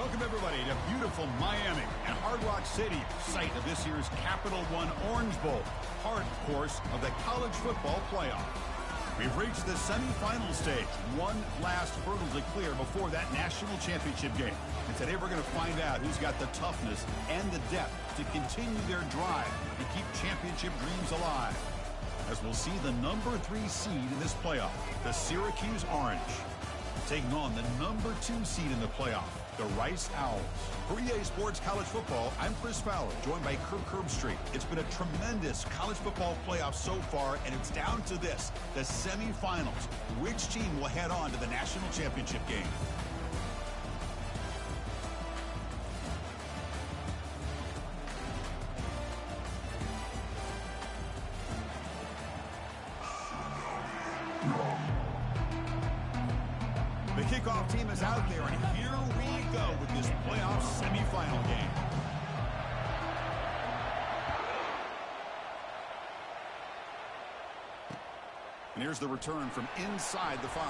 Welcome, everybody, to beautiful Miami and Hard Rock Stadium, site of this year's Capital One Orange Bowl, part, of course, of the college football playoff. We've reached the semifinal stage, one last hurdle to clear before that national championship game. And today we're going to find out who's got the toughness and the depth to continue their drive to keep championship dreams alive. As we'll see the number 3 seed in this playoff, the Syracuse Orange, taking on the number 2 seed in the playoff, the Rice Owls. For EA Sports College Football, I'm Chris Fowler, joined by Kirk Herbstreit. It's been a tremendous college football playoff so far, and it's down to this, the semifinals. Which team will head on to the national championship game? The kickoff team is out there, and here we go with this playoff semifinal game. And here's the return from inside the 5.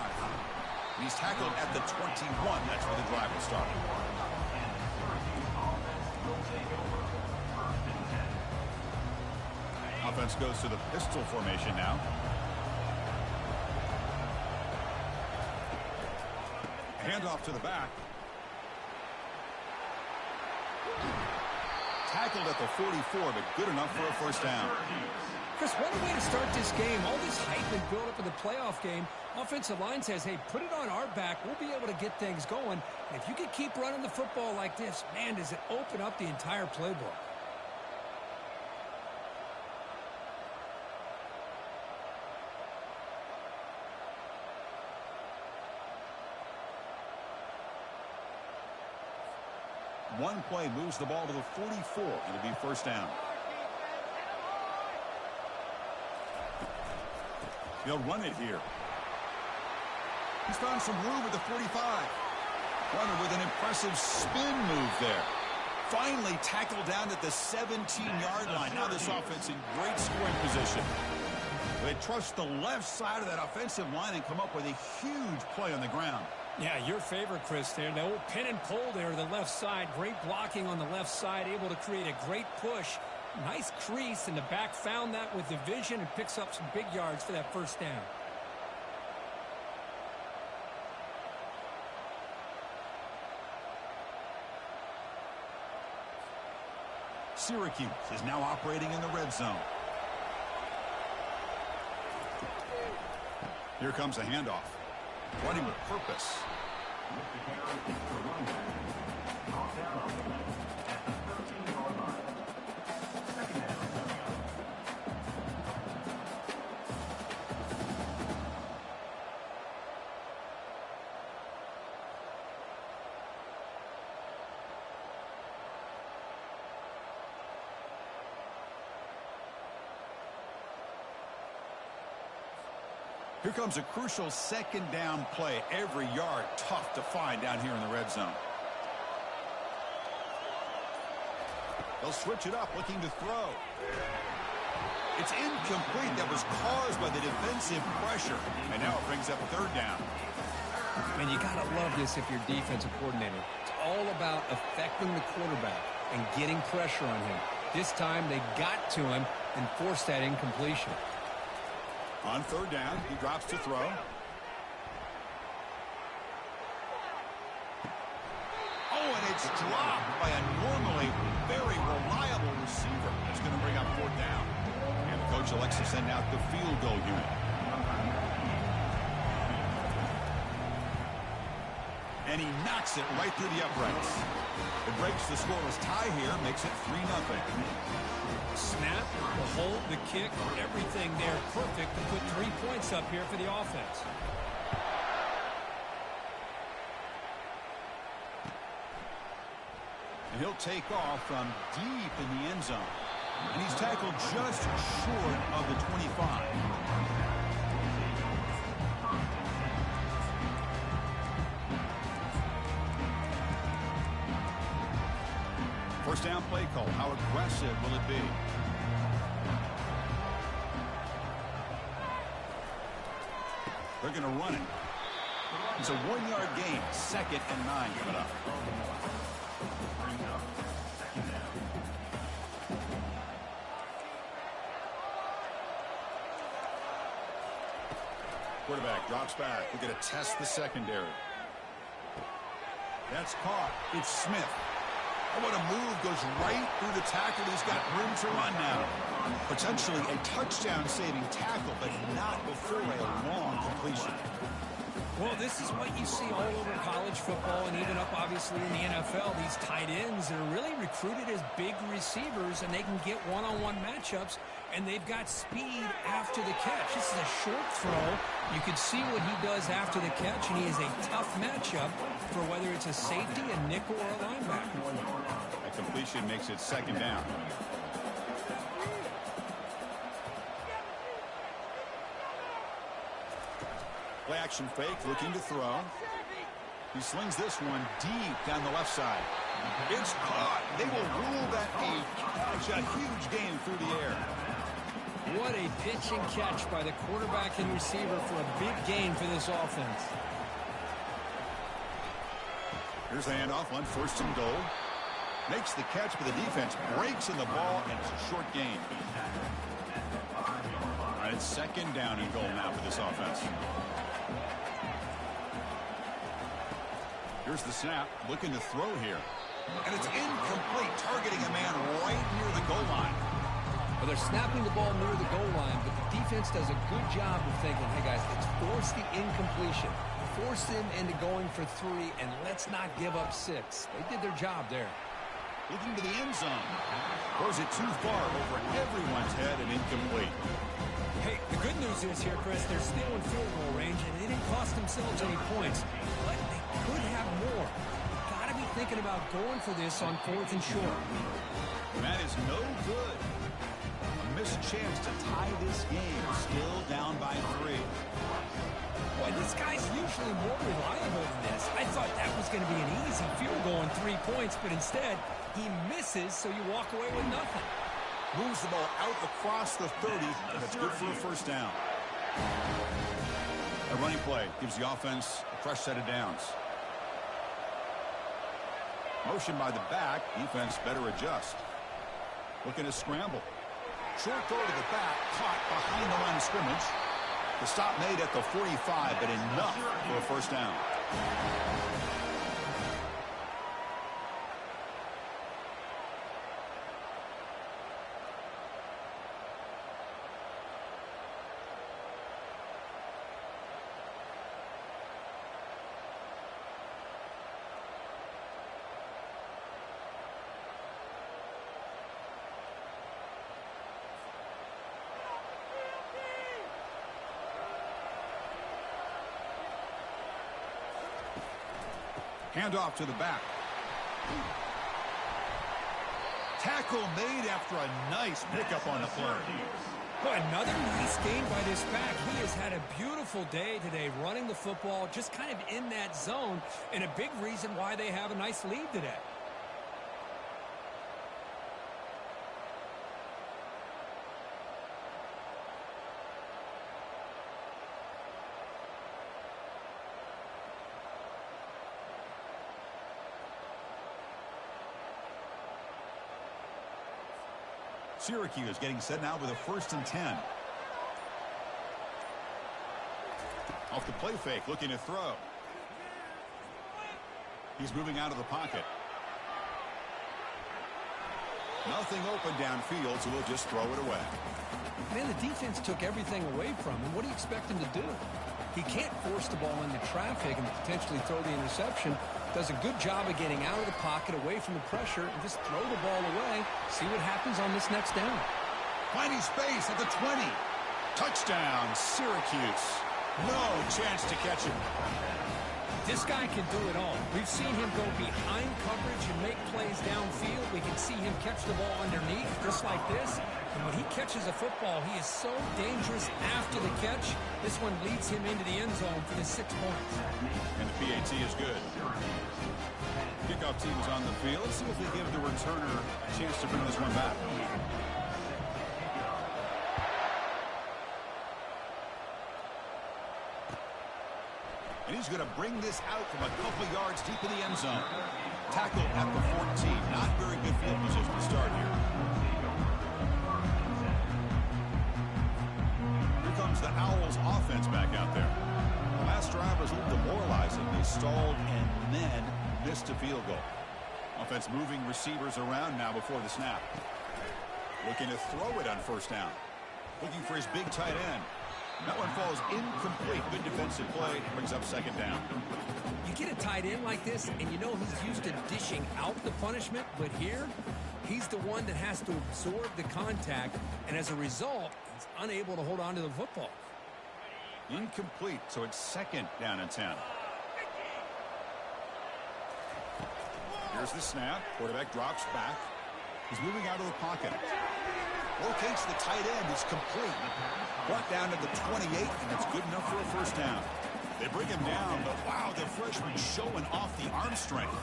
And he's tackled at the 21. That's where the drive will start. Offense goes to the pistol formation now. Handoff to the back. Tackled at the 44, but good enough for a first down. Chris, what a way to start this game. All this hype and build up in the playoff game. Offensive line says, hey, put it on our back. We'll be able to get things going. And if you can keep running the football like this, man, does it open up the entire playbook. One play moves the ball to the 44. It'll be first down. They'll run it here. He's found some room at the 45. Runner with an impressive spin move there. Finally tackled down at the 17-yard line. Now this offense in great scoring position. They trust the left side of that offensive line and come up with a huge play on the ground. Yeah, your favorite, Chris, there. The old pin and pull there to the left side. Great blocking on the left side, able to create a great push. Nice crease, and the back found that with the vision and picks up some big yards for that first down. Syracuse is now operating in the red zone. Here comes a handoff. Running with purpose. Here comes a crucial second down play. Every yard tough to find down here in the red zone. They'll switch it up, looking to throw. It's incomplete. That was caused by the defensive pressure. And now it brings up third down. Man, you got to love this if you're defensive coordinator. It's all about affecting the quarterback and getting pressure on him. This time they got to him and forced that incompletion. On third down, he drops to throw. Oh, and it's dropped by a normally very reliable receiver. That's going to bring up fourth down. And the coach elects to send out the field goal unit. And he knocks it right through the uprights. It breaks the scoreless tie here, makes it 3-0. Snap, the hold, the kick, everything there perfect to put 3 points up here for the offense. And he'll take off from deep in the end zone. And he's tackled just short of the 25. First down play call. How aggressive will it be? They're going to run it. It's a 1-yard gain. 2nd and 9 coming up. Quarterback drops back. We're going to test the secondary. That's caught. It's Smith. Oh, what a move. Goes right through the tackle. He's got room to run now. Potentially a touchdown-saving tackle, but not before a long completion. Well, this is what you see all over college football and even up, obviously, in the NFL. These tight ends that are really recruited as big receivers, and they can get one-on-one matchups, and they've got speed after the catch. This is a short throw. You can see what he does after the catch, and he is a tough matchup for whether it's a safety, a nickel, or a linebacker. That completion makes it 2nd down. Play action fake, looking to throw. He slings this one deep down the left side. It's caught. They will rule that a catch, a huge gain through the air. What a pitch and catch by the quarterback and receiver for a big gain for this offense. Here's the handoff on 1st and goal. Makes the catch, but the defense breaks in the ball, and it's a short gain. All right, it's 2nd down and goal now for this offense. Here's the snap, looking to throw here. And it's incomplete, targeting a man right near the goal line. Well, they're snapping the ball near the goal line, but the defense does a good job of thinking, hey, guys, let's force the incompletion. Force them into going for 3, and let's not give up 6. They did their job there. Looking to the end zone. Throws it too far over everyone's head and incomplete. Hey, the good news is here, Chris, they're still in field goal range, and they didn't cost themselves any points. But they could have more. Got to be thinking about going for this on 4th and short. And that is no good. A missed chance to tie this game. Still down by 3. Boy, this guy's usually more reliable than this. I thought that was going to be an easy field goal and 3 points, but instead, he misses, so you walk away with nothing. Moves the ball out across the 30, and it's good for a 1st down. A running play gives the offense a fresh set of downs. Motion by the back. Defense better adjust. Looking to scramble. Short throw to the back. Caught behind the line of scrimmage. The stop made at the 45, but enough for a 1st down. Handoff to the back. Tackle made after a nice pickup on the play. Boy, another nice game by this back. He has had a beautiful day today running the football, just kind of in that zone, and a big reason why they have a nice lead today. Syracuse getting set now with a 1st and 10. Off the play fake, looking to throw. He's moving out of the pocket. Nothing open downfield, so we'll just throw it away. Man, the defense took everything away from him. What do you expect him to do? He can't force the ball into traffic and potentially throw the interception. Does a good job of getting out of the pocket, away from the pressure, and just throw the ball away. See what happens on this next down. Finding space at the 20. Touchdown, Syracuse. No chance to catch him. This guy can do it all. We've seen him go behind coverage and make plays downfield. We can see him catch the ball underneath, just like this. And when he catches a football, he is so dangerous after the catch. This one leads him into the end zone for the 6 points. And the PAT is good. Kickoff team is on the field. Let's see if they give the returner a chance to bring this one back. And he's going to bring this out from a couple yards deep in the end zone. Tackle at the 14. Not very good field position to start here. Here comes the Owls offense back out there. The last drive was a little demoralizing. They stalled and then missed a field goal. Offense moving receivers around now before the snap. Looking to throw it on first down. Looking for his big tight end. That one falls incomplete. Good defensive play. Brings up second down. You get a tight end like this, and you know he's used to dishing out the punishment, but here, he's the one that has to absorb the contact, and as a result, he's unable to hold on to the football. Incomplete, so it's second down and 10. Here's the snap. Quarterback drops back. He's moving out of the pocket. Locates the tight end. It's complete. Brought down to the 28, and it's good enough for a first down. They bring him down, but wow, the freshman showing off the arm strength.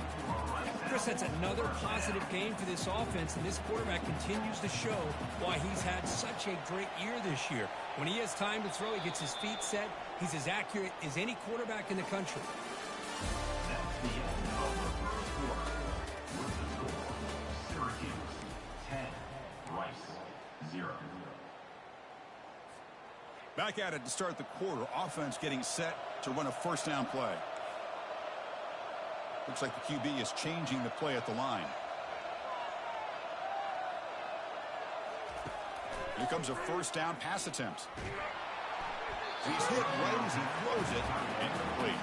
Chris, that's another positive game for this offense, and this quarterback continues to show why he's had such a great year this year. When he has time to throw, he gets his feet set. He's as accurate as any quarterback in the country. That's the end of the first quarter. With the score, Syracuse 10, Rice 0. Back at it to start the quarter. Offense getting set to run a first down play. Looks like the QB is changing the play at the line. Here comes a first down pass attempt. He's hit right as he throws it. Incomplete.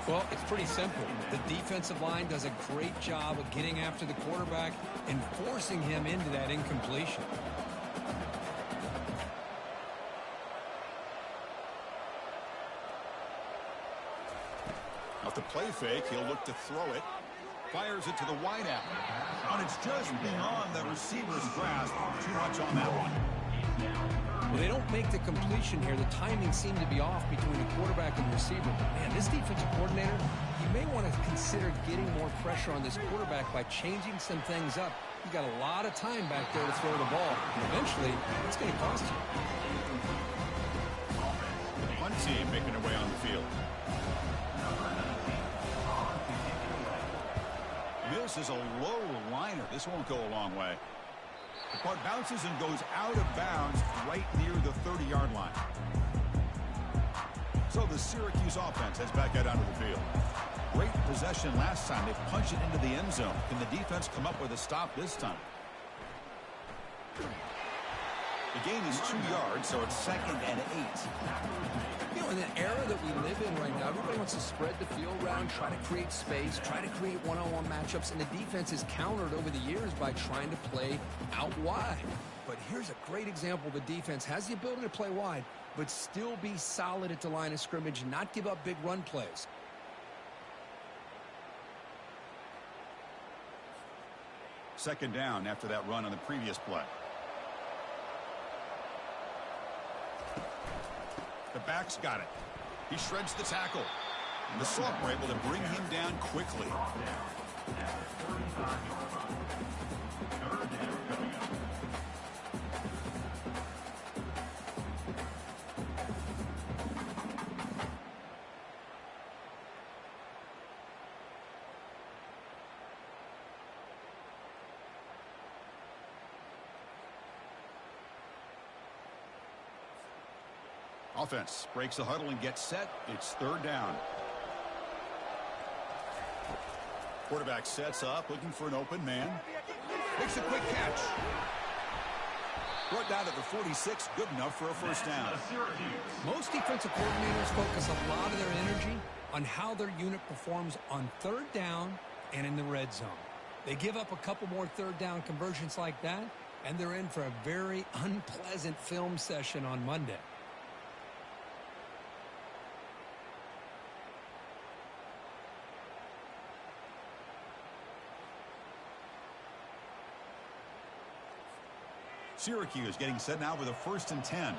Well, it's pretty simple. The defensive line does a great job of getting after the quarterback and forcing him into that incompletion. Off the play fake, he'll look to throw it. Fires it to the wideout. And it's just beyond the receiver's grasp. Too much on that one. Well, they don't make the completion here. The timing seemed to be off between the quarterback and the receiver. Man, this defensive coordinator, you may want to consider getting more pressure on this quarterback by changing some things up. You got a lot of time back there to throw the ball. And eventually, it's going to cost you. The punt team making their way on the field. This is a low liner. This won't go a long way. The punt bounces and goes out of bounds right near the 30-yard line. So the Syracuse offense heads back out onto the field. Great possession last time. They punched it into the end zone. Can the defense come up with a stop this time? The gain is 2 yards, so it's second and 8. You know, in the era that we live in right now, everybody wants to spread the field around, try to create space, try to create one-on-one matchups, and the defense is countered over the years by trying to play out wide. But here's a great example. The defense has the ability to play wide, but still be solid at the line of scrimmage, not give up big run plays. Second down after that run on the previous play. The back's got it. He shreds the tackle. And the Soft were able to bring him down quickly. Offense breaks the huddle and gets set. It's third down. Quarterback sets up, looking for an open man. Makes a quick catch. Brought down to the 46, good enough for a first down. Most defensive coordinators focus a lot of their energy on how their unit performs on third down and in the red zone. They give up a couple more third down conversions like that, and they're in for a very unpleasant film session on Monday. Syracuse getting set now with a 1st and 10.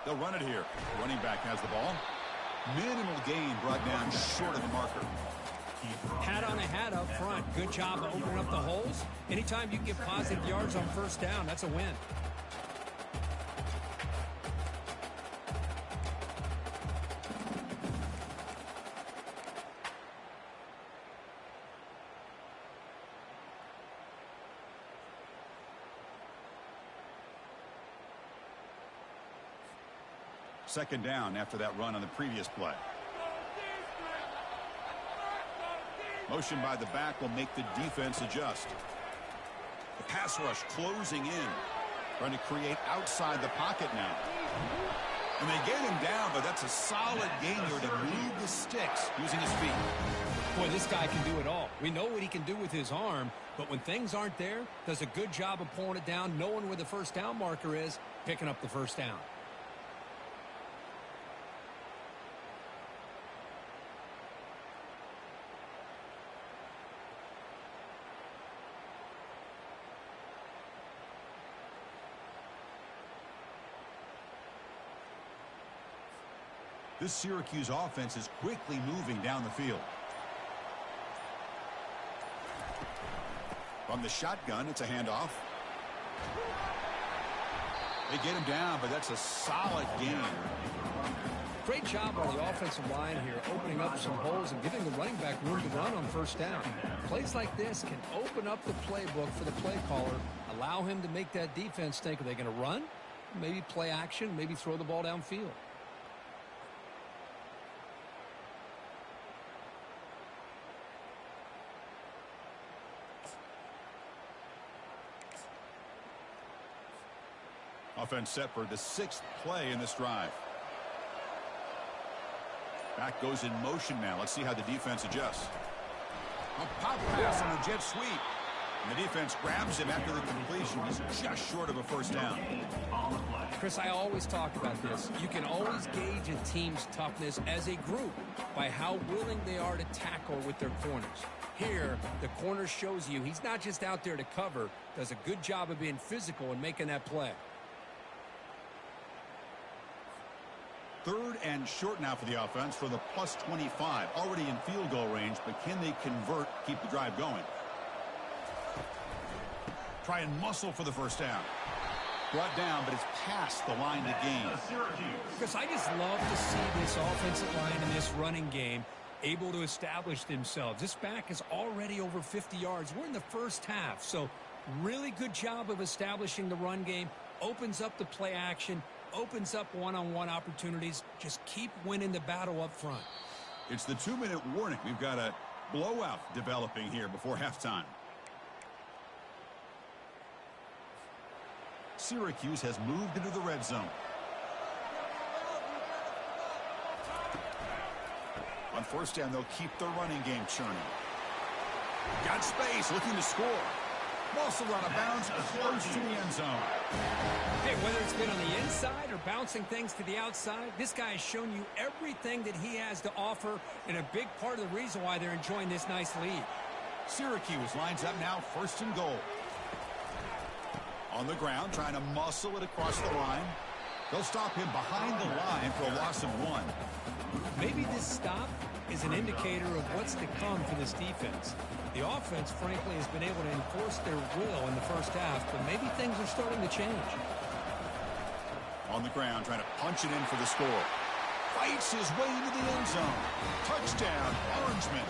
They'll run it here. Running back has the ball. Minimal gain brought down short of the marker. Hat on a hat up front. Good job of opening up the holes. Anytime you can get positive yards on first down, that's a win. Second down after that run on the previous play. Motion by the back will make the defense adjust. The pass rush closing in. Trying to create outside the pocket now. And they get him down, but that's a solid gain here to move the sticks using his feet. Boy, this guy can do it all. We know what he can do with his arm, but when things aren't there, does a good job of pulling it down, knowing where the first down marker is, picking up the first down. This Syracuse offense is quickly moving down the field. From the shotgun, it's a handoff. They get him down, but that's a solid gain. Great job on the offensive line here, opening up some holes and giving the running back room to run on first down. Plays like this can open up the playbook for the play caller, allow him to make that defense think, are they going to run? Maybe play action, maybe throw the ball downfield. Offense set for the 6th play in this drive. Back goes in motion now. Let's see how the defense adjusts. A pop pass on a jet sweep. And the defense grabs him after the completion. He's just short of a first down. Chris, I always talk about this. You can always gauge a team's toughness as a group by how willing they are to tackle with their corners. Here, the corner shows you he's not just out there to cover, does a good job of being physical and making that play. 3rd and short now for the offense for the plus 25. Already in field goal range, but can they convert, keep the drive going? Try and muscle for the first down. Brought down, but it's past the line to gain. Because I just love to see this offensive line in this running game able to establish themselves. This back is already over 50 yards. We're in the first half, so really good job of establishing the run game. Opens up the play action, opens up one-on-one opportunities. Just keep winning the battle up front. It's the 2-minute warning. We've got a blowout developing here before halftime. Syracuse has moved into the red zone. On first down, they'll keep the running game churning. Got space, looking to score. Muscle out of bounds, close to the end zone. Hey, whether it's been on the inside or bouncing things to the outside, this guy has shown you everything that he has to offer, and a big part of the reason why they're enjoying this nice lead. Syracuse lines up now, 1st and goal. On the ground, trying to muscle it across the line. They'll stop him behind the line for a loss of 1. Maybe this stop is an indicator of what's to come for this defense. The offense, frankly, has been able to enforce their will in the first half, but maybe things are starting to change. On the ground, trying to punch it in for the score. Fights his way into the end zone. Touchdown, Orangemen.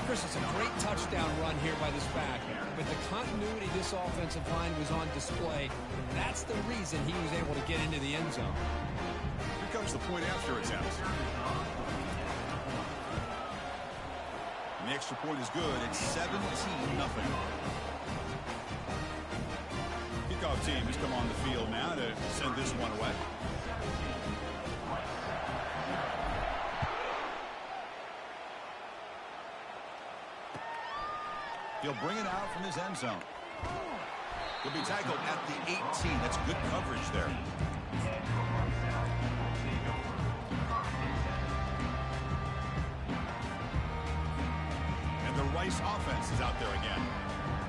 Chris, it's a great touchdown run here by this back, but the continuity of this offensive line was on display. That's the reason he was able to get into the end zone. Here comes the point after attempt. And the extra point is good. It's 17-0. Kickoff team has come on the field now to send this one away. He'll bring it out from his end zone. He'll be tackled at the 18. That's good coverage there. And the Rice offense is out there again.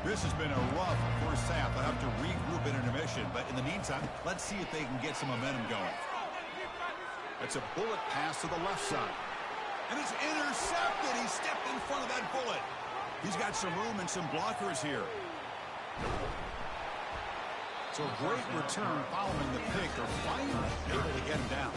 This has been a rough first half. They'll have to regroup in intermission. But in the meantime, let's see if they can get some momentum going. That's a bullet pass to the left side. And it's intercepted. He stepped in front of that bullet. He's got some room and some blockers here. So a great return following the pick. They're finally able to get him down.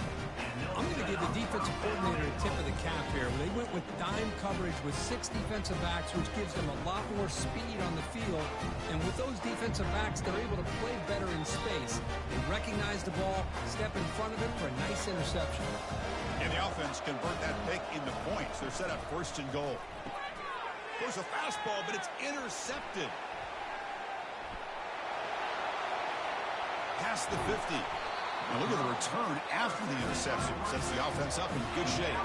I'm going to give the defensive coordinator a tip of the cap here. They went with dime coverage with 6 defensive backs, which gives them a lot more speed on the field. And with those defensive backs, they're able to play better in space. They recognize the ball, step in front of it for a nice interception. And the offense convert that pick into points. They're set up 1st and goal. There's a fastball, but it's intercepted. Past the 50. Now look at the return after the interception. Sets the offense up in good shape.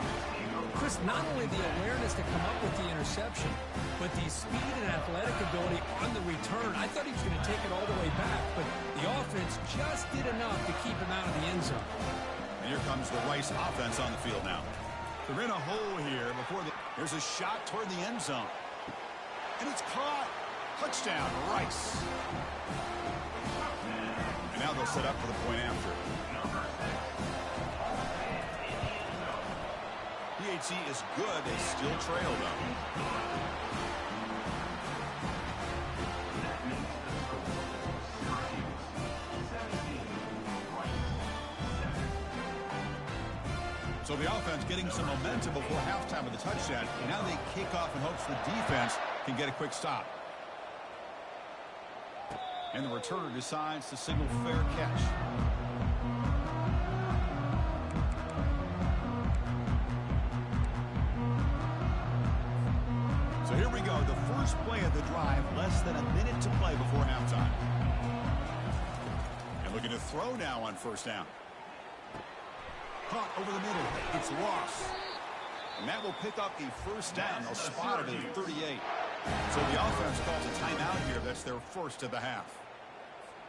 Chris, not only the awareness to come up with the interception, but the speed and athletic ability on the return. I thought he was going to take it all the way back, but the offense just did enough to keep him out of the end zone. And here comes the Rice offense on the field now. They're in a hole here before there's a shot toward the end zone. And it's caught. Touchdown, Rice. And now they'll set up for the point after. PAT is good. They still trail, though. So the offense getting some momentum before halftime with the touchdown. Now they kick off in hopes the defense can get a quick stop. And the returner decides to signal fair catch. So here we go. The first play of the drive, less than a minute to play before halftime. And looking to throw now on 1st down. Caught over the middle. It's lost. And that will pick up a 1st down. They'll spot it at 38. So the offense calls a timeout here. That's their 1st of the half.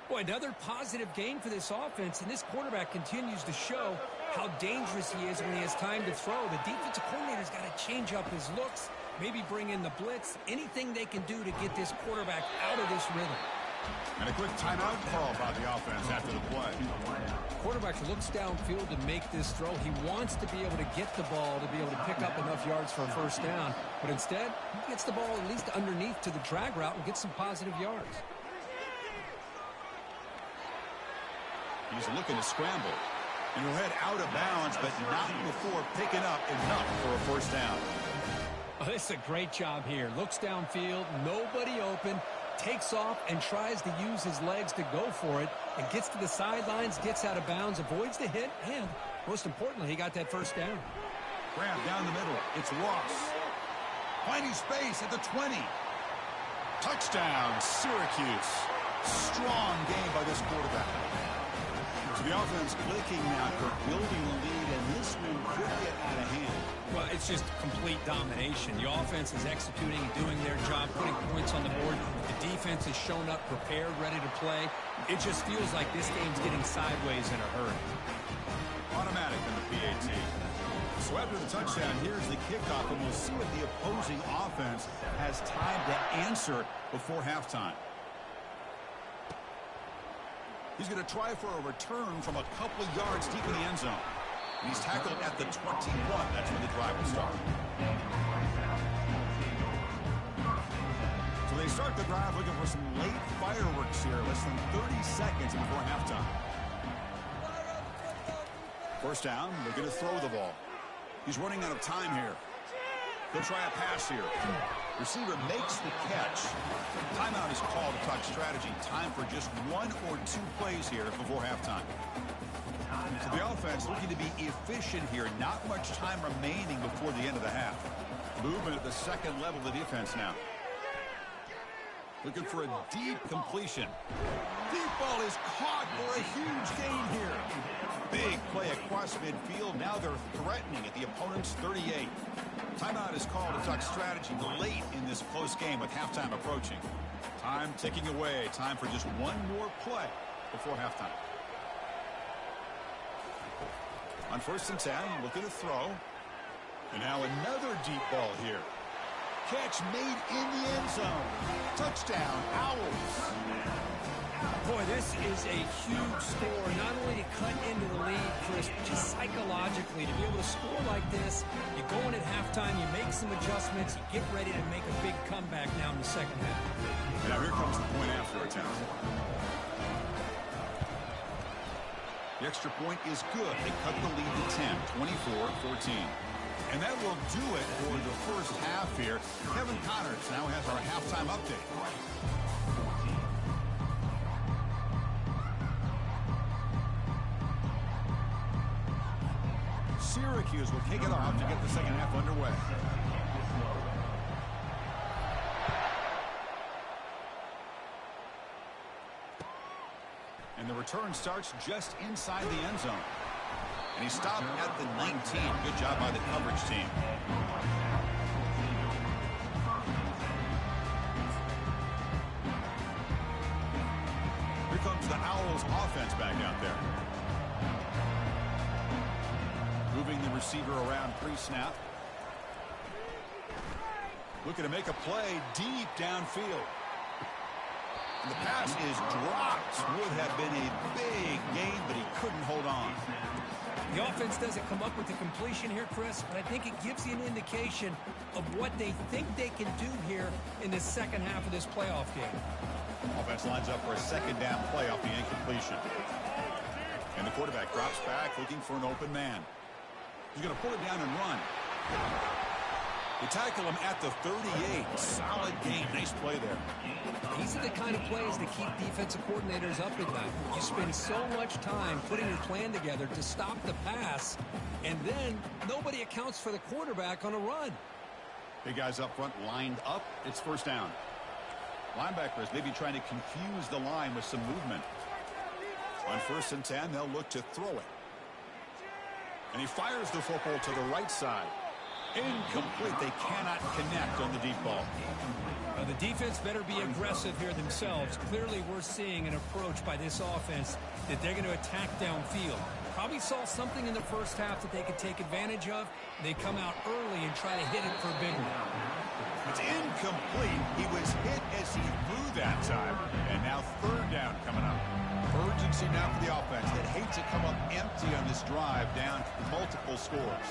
Boy, another positive game for this offense, and this quarterback continues to show how dangerous he is when he has time to throw. The defensive coordinator's got to change up his looks, maybe bring in the blitz, anything they can do to get this quarterback out of this rhythm. And a quick timeout call by the offense after the play. Quarterback looks downfield to make this throw. He wants to be able to get the ball to be able to pick up enough yards for a 1st down. But instead, he gets the ball at least underneath to the drag route and gets some positive yards. He's looking to scramble. And he'll head out of bounds, but not before picking up enough for a 1st down. Oh, this is a great job here. Looks downfield, nobody open, takes off and tries to use his legs to go for it, and gets to the sidelines, gets out of bounds, avoids the hit, and most importantly, he got that 1st down. Grab down the middle. It's Ross. Finding space at the 20. Touchdown, Syracuse. Strong game by this quarterback. So the offense clicking now. They're building the lead, and this one could get out of hand. Well, it's just complete domination. The offense is executing and doing their job, putting points on the board. The defense has shown up prepared, ready to play. It just feels like this game's getting sideways in a hurry. Automatic in the PAT. So after the touchdown, here's the kickoff, and we'll see what the opposing offense has time to answer before halftime. He's going to try for a return from a couple of yards deep in the end zone. And he's tackled at the 21. That's when the drive will start. So they start the drive looking for some late fireworks here. Less than 30 seconds before halftime. 1st down. They're going to throw the ball. He's running out of time here. He'll try a pass here. Receiver makes the catch. Timeout is called to talk strategy. Time for just 1 or 2 plays here before halftime. So the offense looking to be efficient here. Not much time remaining before the end of the half. Movement at the 2nd level of the defense now. Looking for a deep completion. Deep ball is caught for a huge gain here. Big play across midfield. Now they're threatening at the opponent's 38. Timeout is called to talk strategy late in this close game with halftime approaching. Time ticking away. Time for just 1 more play before halftime. On 1st and 10, looking to throw. And now another deep ball here. Catch made in the end zone. Touchdown, Owls. Boy, this is a huge score, not only to cut into the lead, Chris, but just psychologically, to be able to score like this. You go in at halftime, you make some adjustments, you get ready to make a big comeback now in the 2nd half. Now here comes the point after attempt. The extra point is good. They cut the lead to 10, 24-14. And that will do it for the first half here. Kevin Connors now has our halftime update. Syracuse will kick it off to get the second half underway. And the return starts just inside the end zone. And he stopped at the 19. Good job by the coverage team. Here comes the Owls offense back out there. Moving the receiver around pre-snap. Looking to make a play deep downfield. And the pass is dropped. Would have been a big gain, but he couldn't hold on. The offense doesn't come up with the completion here, Chris, but I think it gives you an indication of what they think they can do here in the second half of this playoff game. Offense lines up for a second down play off the incompletion. And the quarterback drops back looking for an open man. He's going to pull it down and run. They tackle him at the 38. Solid gain. Nice play there. These are the kind of plays that keep defensive coordinators up at night. You spend so much time putting your plan together to stop the pass, and then nobody accounts for the quarterback on a run. Big guys up front lined up. It's first down. Linebackers maybe trying to confuse the line with some movement. On 1st and 10, they'll look to throw it. And he fires the football to the right side. Incomplete. They cannot connect on the deep ball. The defense better be aggressive here themselves. Clearly, we're seeing an approach by this offense that they're going to attack downfield. Probably saw something in the first half that they could take advantage of. They come out early and try to hit it for a big one. It's incomplete. He was hit as he threw that time. And now 3rd down coming up. Urgency now for the offense that hates to come up empty on this drive, down multiple scores.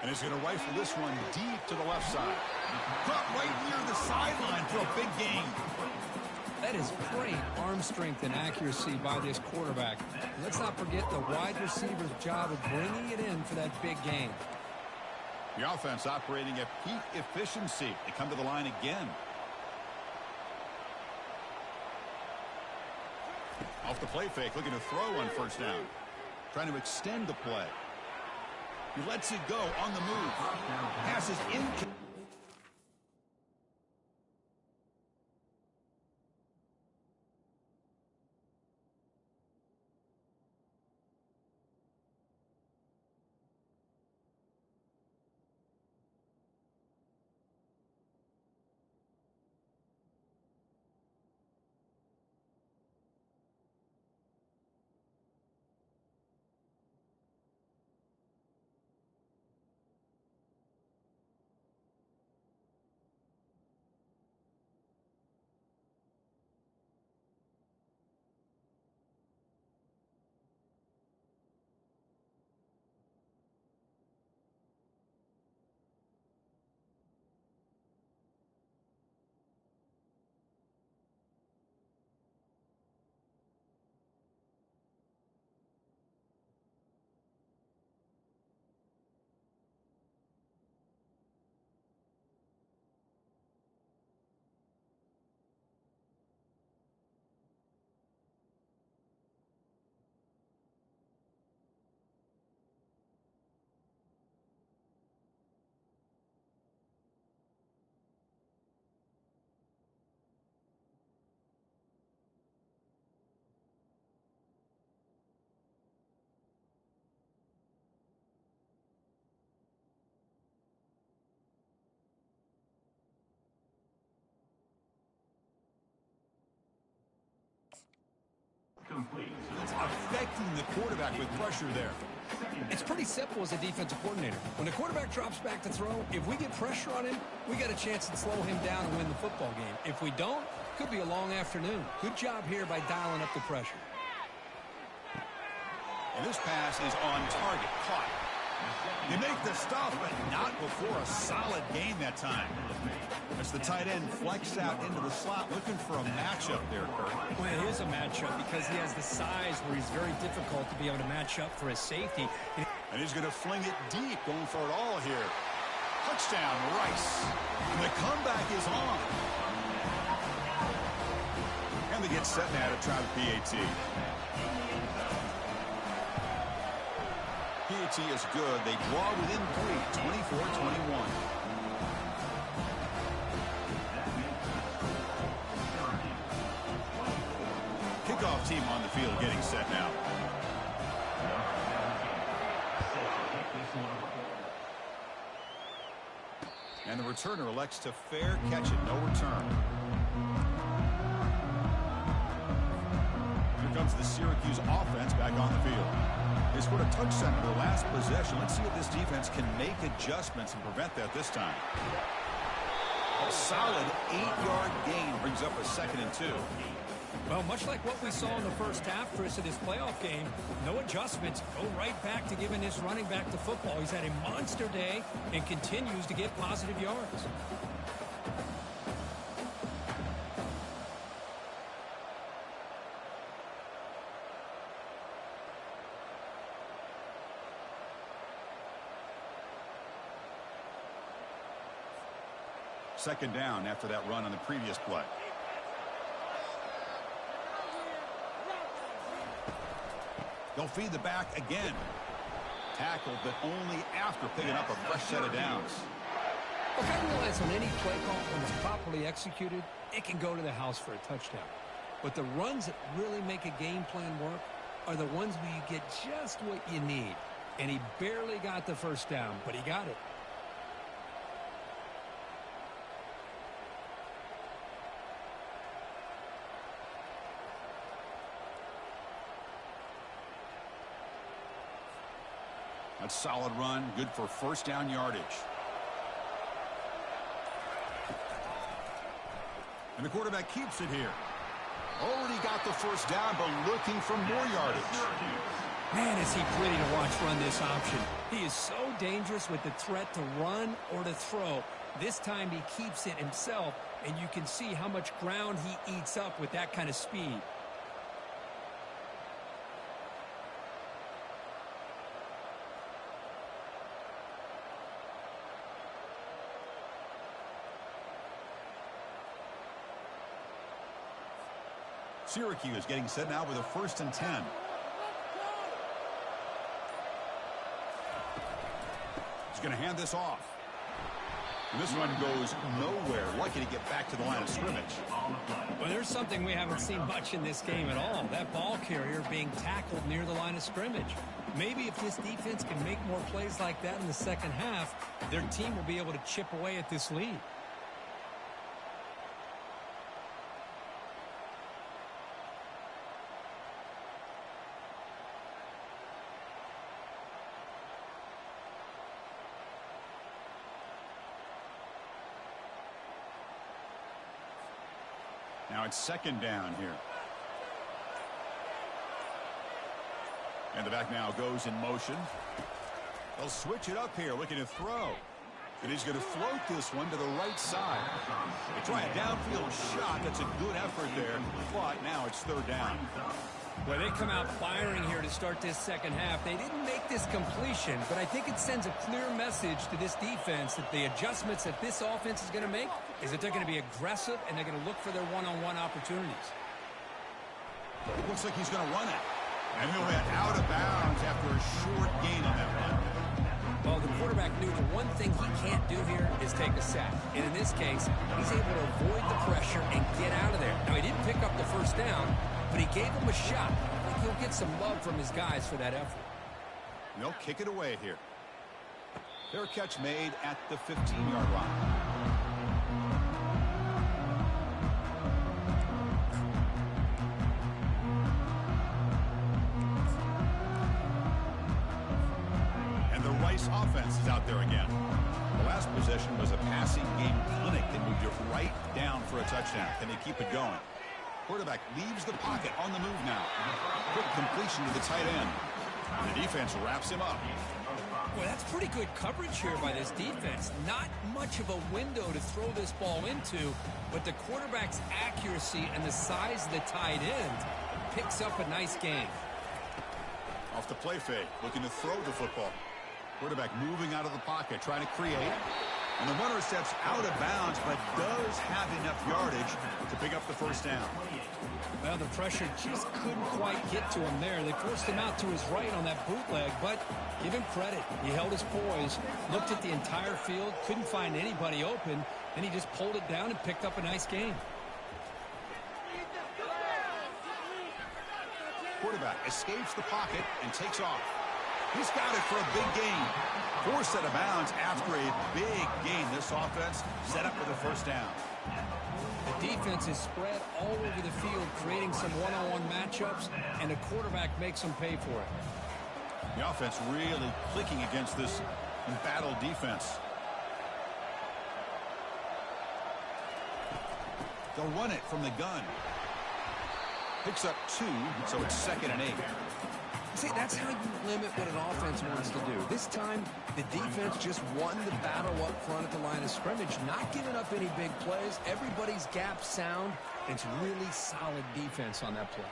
And he's going to rifle this one deep to the left side. Caught right near the sideline for a big gain. That is great arm strength and accuracy by this quarterback. Let's not forget the wide receiver's job of bringing it in for that big gain. The offense operating at peak efficiency. They come to the line again. Off the play fake, looking to throw on 1st down. Trying to extend the play. He lets it go on the move. Passes in. It's affecting the quarterback with pressure there. It's pretty simple as a defensive coordinator. When the quarterback drops back to throw, if we get pressure on him, we got a chance to slow him down and win the football game. If we don't, could be a long afternoon. Good job here by dialing up the pressure. And this pass is on target. Caught. They make the stuff, but not before a solid gain that time. As the tight end flexed out into the slot, looking for a matchup there, Kurt. Well, it is a matchup because he has the size where he's very difficult to be able to match up for his safety. And he's going to fling it deep, going for it all here. Touchdown, Rice. And the comeback is on. And they get set now to try the PAT. PAT is good. They draw within 3, 24-21. Kickoff team on the field getting set now. And the returner elects to fair catch it. No return. Here comes the Syracuse offense back on the field. They scored a touchdown in their last possession. Let's see if this defense can make adjustments and prevent that this time. A solid 8-yard gain brings up a 2nd and 2. Well, much like what we saw in the first half, Chris, of this playoff game, no adjustments. Go right back to giving this running back the football. He's had a monster day and continues to get positive yards. Second down after that run on the previous play. They'll feed the back again. Tackled, but only after picking up a fresh set of downs. Look, I realize on any play call, when it's properly executed, it can go to the house for a touchdown. But the runs that really make a game plan work are the ones where you get just what you need. And he barely got the first down, but he got it. That's a solid run, good for first down yardage. And the quarterback keeps it here. Already got the first down, but looking for more yardage. Man, is he pretty to watch run this option. He is so dangerous with the threat to run or to throw. This time he keeps it himself, and you can see how much ground he eats up with that kind of speed. Syracuse getting set now with a 1st and 10. He's going to hand this off. And this one goes nowhere. Lucky to get back to the line of scrimmage. Well, there's something we haven't seen much in this game at all. That ball carrier being tackled near the line of scrimmage. Maybe if this defense can make more plays like that in the second half, their team will be able to chip away at this lead. Now it's second down here. And the back now goes in motion. They'll switch it up here, looking to throw. And he's going to float this one to the right side. They try a downfield shot. That's a good effort there. But now it's 3rd down. Well, they come out firing here to start this second half. They didn't make this completion, but I think it sends a clear message to this defense that the adjustments that this offense is going to make is that they're going to be aggressive and they're going to look for their one-on-one opportunities. It looks like he's going to run it. And he'll get out of bounds after a short gain on that run. Well, the quarterback knew the one thing he can't do here is take a sack. And in this case, he's able to avoid the pressure and get out of there. Now, he didn't pick up the first down, but he gave him a shot. I think he'll get some love from his guys for that effort. They'll kick it away here. Fair catch made at the 15-yard line. Rice offense is out there again. The last possession was a passing game clinic. They moved it right down for a touchdown. Can they keep it going? Quarterback leaves the pocket on the move now. Quick completion to the tight end. The defense wraps him up. Well, that's pretty good coverage here by this defense. Not much of a window to throw this ball into, but the quarterback's accuracy and the size of the tight end picks up a nice gain. Off the play fake, looking to throw the football. Quarterback moving out of the pocket, trying to create. And the runner steps out of bounds, but does have enough yardage to pick up the first down. Well, the pressure just couldn't quite get to him there. They forced him out to his right on that bootleg, but give him credit. He held his poise, looked at the entire field, couldn't find anybody open, and he just pulled it down and picked up a nice gain. Quarterback escapes the pocket and takes off. He's got it for a big gain. Forced out of bounds after a big gain. This offense set up for the first down. The defense is spread all over the field, creating some one-on-one matchups, and the quarterback makes them pay for it. The offense really clicking against this embattled defense. They'll run it from the gun. Picks up 2, so it's 2nd and 8. See, that's how you limit what an offense wants to do. This time, the defense just won the battle up front at the line of scrimmage, not giving up any big plays. Everybody's gap sound. It's really solid defense on that play.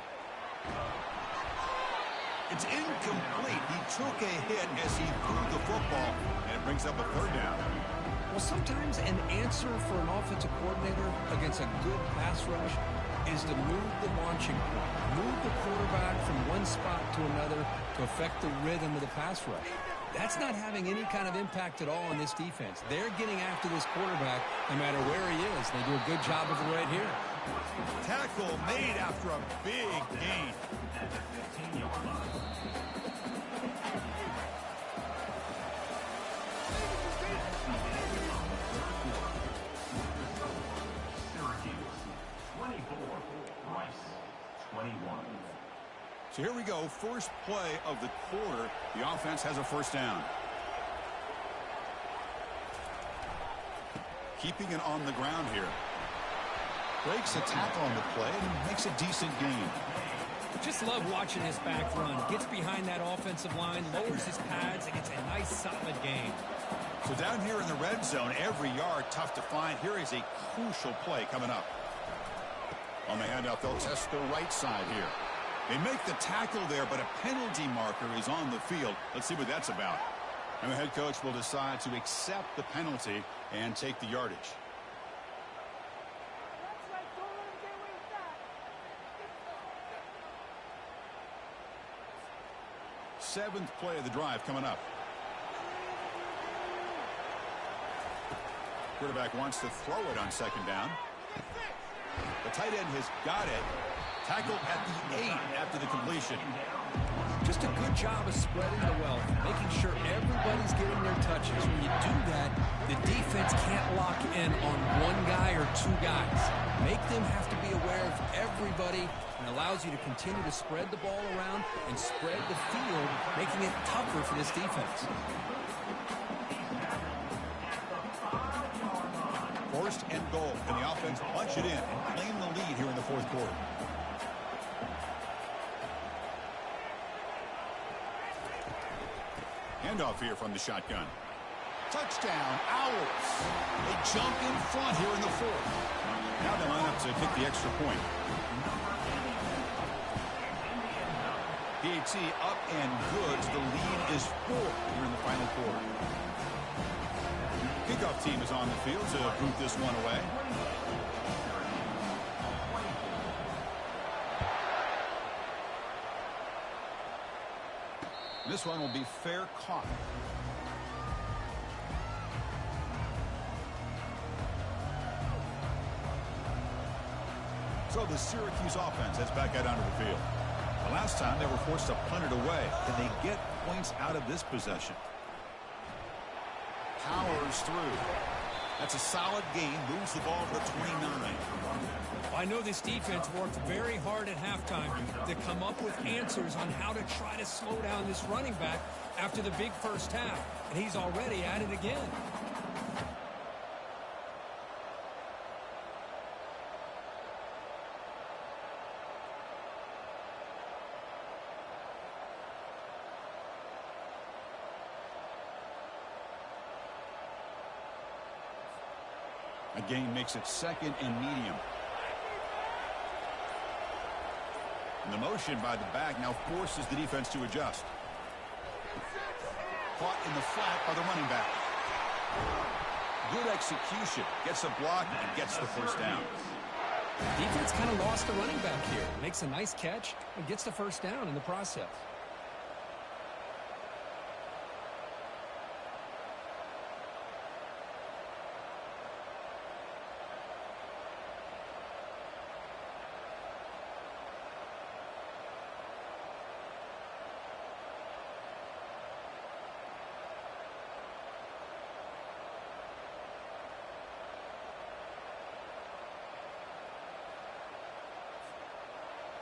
It's incomplete. He took a hit as he threw the football, and it brings up a 3rd down. Well, sometimes an answer for an offensive coordinator against a good pass rush is to move the launching point, move the quarterback from one spot to another to affect the rhythm of the pass rush. That's not having any kind of impact at all on this defense. They're getting after this quarterback no matter where he is. They do a good job of it right here. Tackle made after a big gain. So here we go, first play of the quarter. The offense has a first down. Keeping it on the ground here. Breaks a tackle on the play and makes a decent gain. Just love watching this back run. Gets behind that offensive line, lowers his pads, and gets a nice solid gain. So down here in the red zone, every yard tough to find. Here is a crucial play coming up. On the handout, they'll test the right side here. They make the tackle there, but a penalty marker is on the field. Let's see what that's about. And the head coach will decide to accept the penalty and take the yardage. Seventh play of the drive coming up. Quarterback wants to throw it on 2nd down. The tight end has got it. Tackle at the 8 after the completion. Just a good job of spreading the wealth, making sure everybody's getting their touches. When you do that, the defense can't lock in on one guy or 2 guys. Make them have to be aware of everybody, and allows you to continue to spread the ball around and spread the field, making it tougher for this defense. First and goal. Can the offense punch it in and claim the lead here in the 4th quarter? Handoff here from the shotgun. Touchdown, Owls. They jump in front here in the 4th. Now they line up to kick the extra point. PAT up and good. The lead is 4 here in the final quarter. Kickoff team is on the field to boot this one away. This one will be fair caught. So the Syracuse offense heads back out onto the field. The last time they were forced to punt it away. Can they get points out of this possession? Powers through. That's a solid gain. Moves the ball to the 29. I know this defense worked very hard at halftime to come up with answers on how to try to slow down this running back after the big first half. And he's already at it again. A gain makes it second and medium. And the motion by the back now forces the defense to adjust. Caught in the flat by the running back. Good execution. Gets a block and gets the first down. Defense kind of lost the running back here. Makes a nice catch and gets the first down in the process.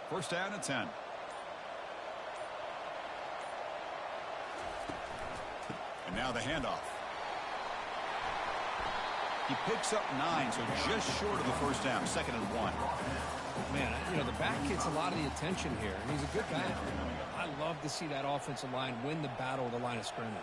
First down and 10. And now the handoff. He picks up 9, so just short of the first down. Second and 1. Man, you know, the back gets a lot of the attention here, and he's a good guy. I love to see that offensive line win the battle of the line of scrimmage.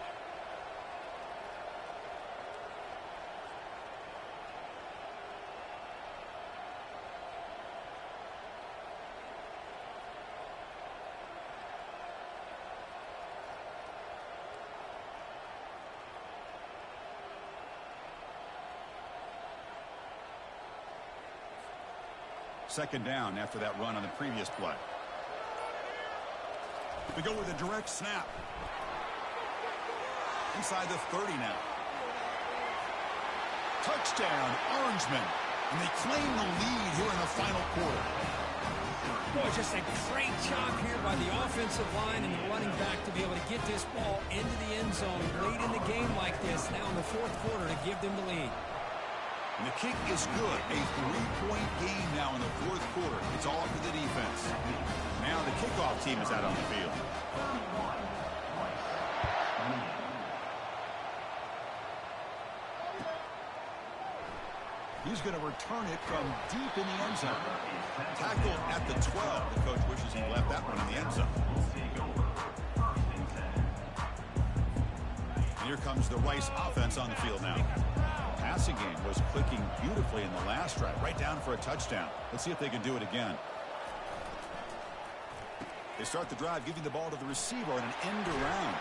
Second down after that run on the previous play. We go with a direct snap. Inside the 30 now. Touchdown, Orangemen. And they claim the lead here in the final quarter. Boy, just a great job here by the offensive line and the running back to be able to get this ball into the end zone late in the game like this, now in the fourth quarter, to give them the lead. And the kick is good. A 3-point game now in the fourth quarter. It's all up to the defense. Now the kickoff team is out on the field. He's going to return it from deep in the end zone. Tackled at the 12. The coach wishes he left that one in the end zone. And here comes the Rice offense on the field now. Passing game was clicking beautifully in the last drive, right down for a touchdown. Let's see if they can do it again. They start the drive giving the ball to the receiver on an end around.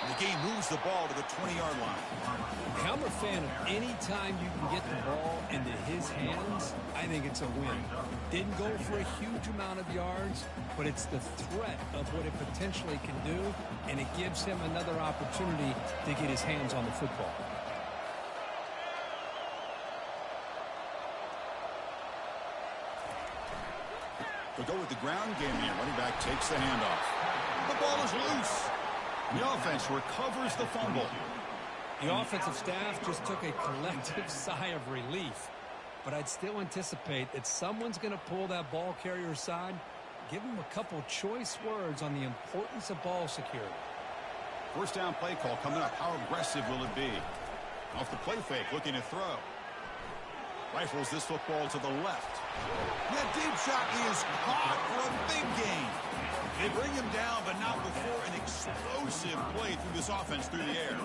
And the game moves the ball to the 20-yard line. I'm a fan of any time you can get the ball into his hands. I think it's a win. Didn't go for a huge amount of yards, but it's the threat of what it potentially can do, and it gives him another opportunity to get his hands on the football. They'll go with the ground game here. Running back takes the handoff. The ball is loose. The offense recovers the fumble. The offensive staff just took a collective sigh of relief. But I'd still anticipate that someone's going to pull that ball carrier aside, give him a couple choice words on the importance of ball security. First down play call coming up. How aggressive will it be? Off the play fake, looking to throw. Rifles this football to the left. That deep shot is caught for a big gain. They bring him down, but not before an explosive play through this offense through the air.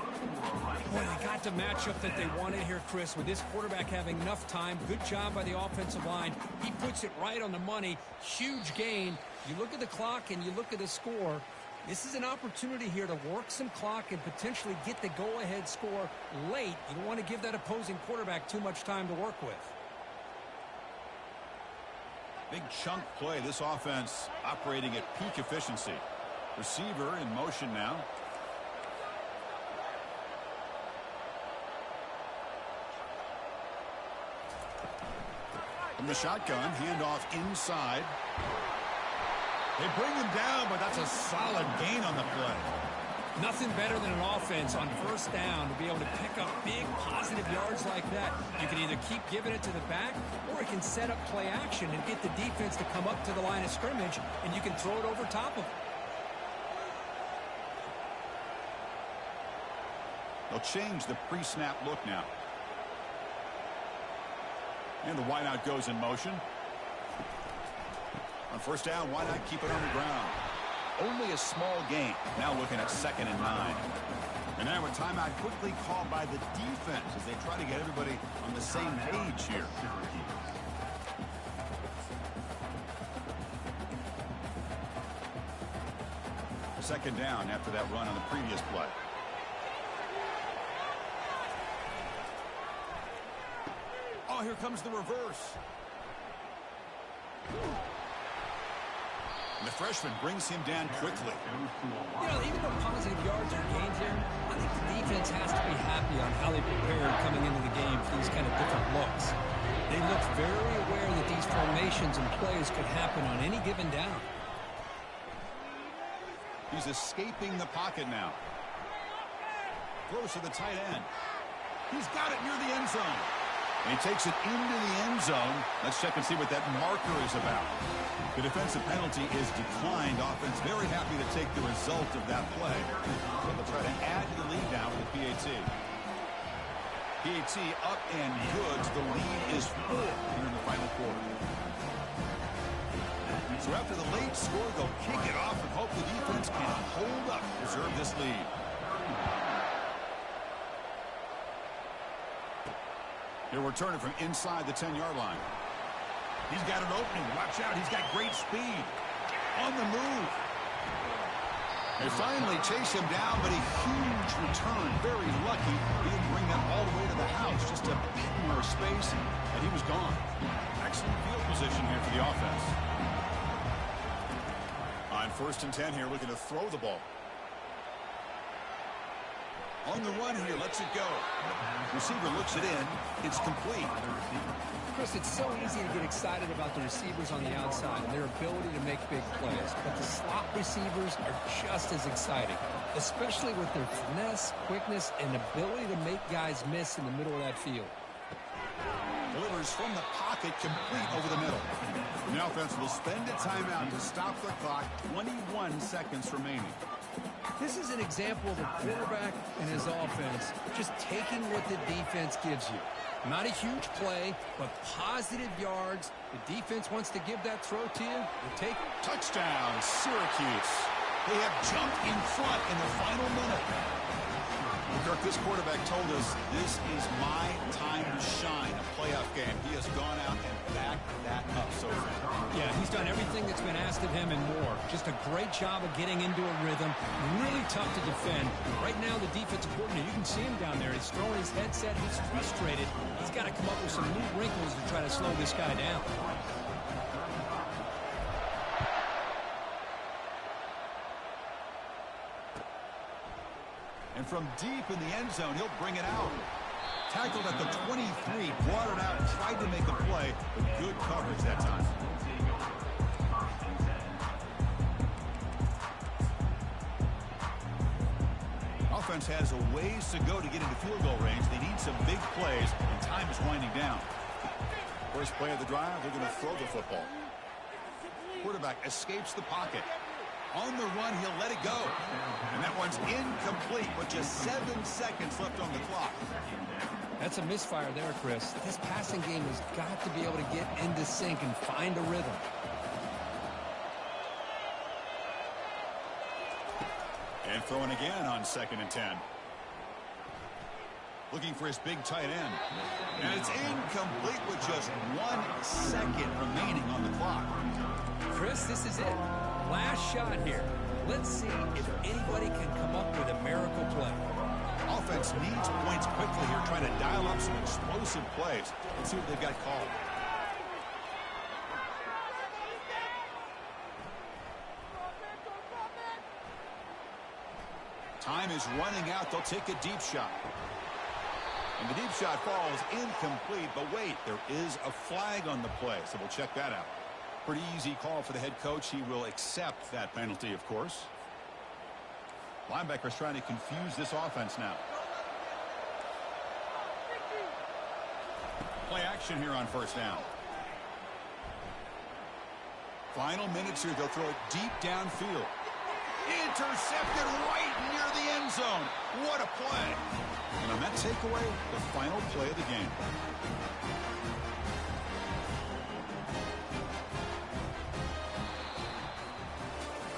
Boy, they got the matchup that they wanted here, Chris, with this quarterback having enough time. Good job by the offensive line. He puts it right on the money. Huge gain. You look at the clock and you look at the score. This is an opportunity here to work some clock and potentially get the go-ahead score late. You don't want to give that opposing quarterback too much time to work with. Big chunk play. This offense operating at peak efficiency. Receiver in motion now. From the shotgun, handoff inside. They bring him down, but that's a solid gain on the play. Nothing better than an offense on first down to be able to pick up big positive yards like that. You can either keep giving it to the back, or it can set up play action and get the defense to come up to the line of scrimmage, and you can throw it over top of it. They'll change the pre-snap look now. And the wideout goes in motion. On first down, why not keep it on the ground? only a small gain. Now looking at 2nd and 9. And now a timeout quickly called by the defense as they try to get everybody on the same page here. Second down after that run on the previous play. Oh, here comes the reverse. And the freshman brings him down quickly. You know, even though positive yards are gained here, I think the defense has to be happy on how they prepared coming into the game for these kind of different looks. They look very aware that these formations and plays could happen on any given down. He's escaping the pocket now. Throws to the tight end. He's got it near the end zone. And he takes it into the end zone. Let's check and see what that marker is about. The defensive penalty is declined. Offense very happy to take the result of that play. So they'll try to add to the lead now with the PAT. PAT up and good. The lead is 4 here in the final quarter. So after the late score, they'll kick it off and hope the defense can hold up, preserve this lead. He'll return it from inside the 10-yard line. He's got an opening. Watch out. He's got great speed. On the move. They finally chase him down, but a huge return. Very lucky. He didn't bring that all the way to the house. Just a bit more space, and he was gone. Excellent field position here for the offense. On 1st and 10 here, looking to throw the ball. On the run here, lets it go. Receiver looks it in. It's complete. Chris, it's so easy to get excited about the receivers on the outside and their ability to make big plays. But the slot receivers are just as exciting, especially with their finesse, quickness, and ability to make guys miss in the middle of that field. Delivers from the pocket, complete over the middle. The offense will spend a timeout to stop the clock. 21 seconds remaining. This is an example of a quarterback and his offense just taking what the defense gives you. Not a huge play, but positive yards. The defense wants to give that throw to you. You take it. Touchdown, Syracuse. They have jumped in front in the final minute. Kirk, this quarterback told us this is my time to shine, a playoff game. He has gone out and backed that up so far. Yeah, he's done everything that's been asked of him and more. Just a great job of getting into a rhythm. Really tough to defend. Right now, the defensive coordinator, you can see him down there. He's throwing his headset. He's frustrated. He's got to come up with some new wrinkles to try to slow this guy down. And from deep in the end zone, he'll bring it out. Tackled at the 23, brought it out, tried to make a play, but good coverage that time. Offense has a ways to go to get into field goal range. They need some big plays, and time is winding down. First play of the drive, they're going to throw the football. Quarterback escapes the pocket. On the run, he'll let it go. And that one's incomplete with just 7 seconds left on the clock. That's a misfire there, Chris. This passing game has got to be able to get into sync and find a rhythm. And throwing again on 2nd and 10. Looking for his big tight end. And it's incomplete with just 1 second remaining on the clock. Chris, this is it. Last shot here. Let's see if anybody can come up with a miracle play. Offense needs points quickly here, trying to dial up some explosive plays. Let's see what they've got called. Time is running out. They'll take a deep shot. And the deep shot falls incomplete. But wait, there is a flag on the play, so we'll check that out. Pretty easy call for the head coach. He will accept that penalty, of course. Linebackers trying to confuse this offense now. Play action here on 1st down. Final minutes here. They'll throw it deep downfield. Intercepted right near the end zone. What a play. And on that takeaway, the final play of the game.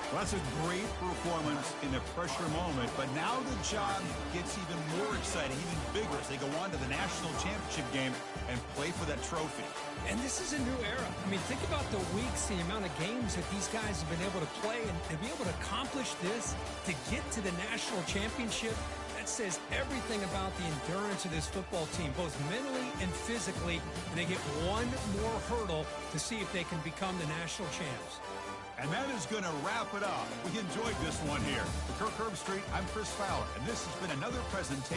Well, that's a great performance in a pressure moment, but now the job gets even more exciting, even bigger as they go on to the national championship game and play for that trophy. And this is a new era. I mean, think about the weeks, the amount of games that these guys have been able to play, and to be able to accomplish this, to get to the national championship, that says everything about the endurance of this football team, both mentally and physically, and they get one more hurdle to see if they can become the national champs. And that is going to wrap it up. We enjoyed this one here. For Kirk Herbstreit, I'm Chris Fowler, and this has been another presentation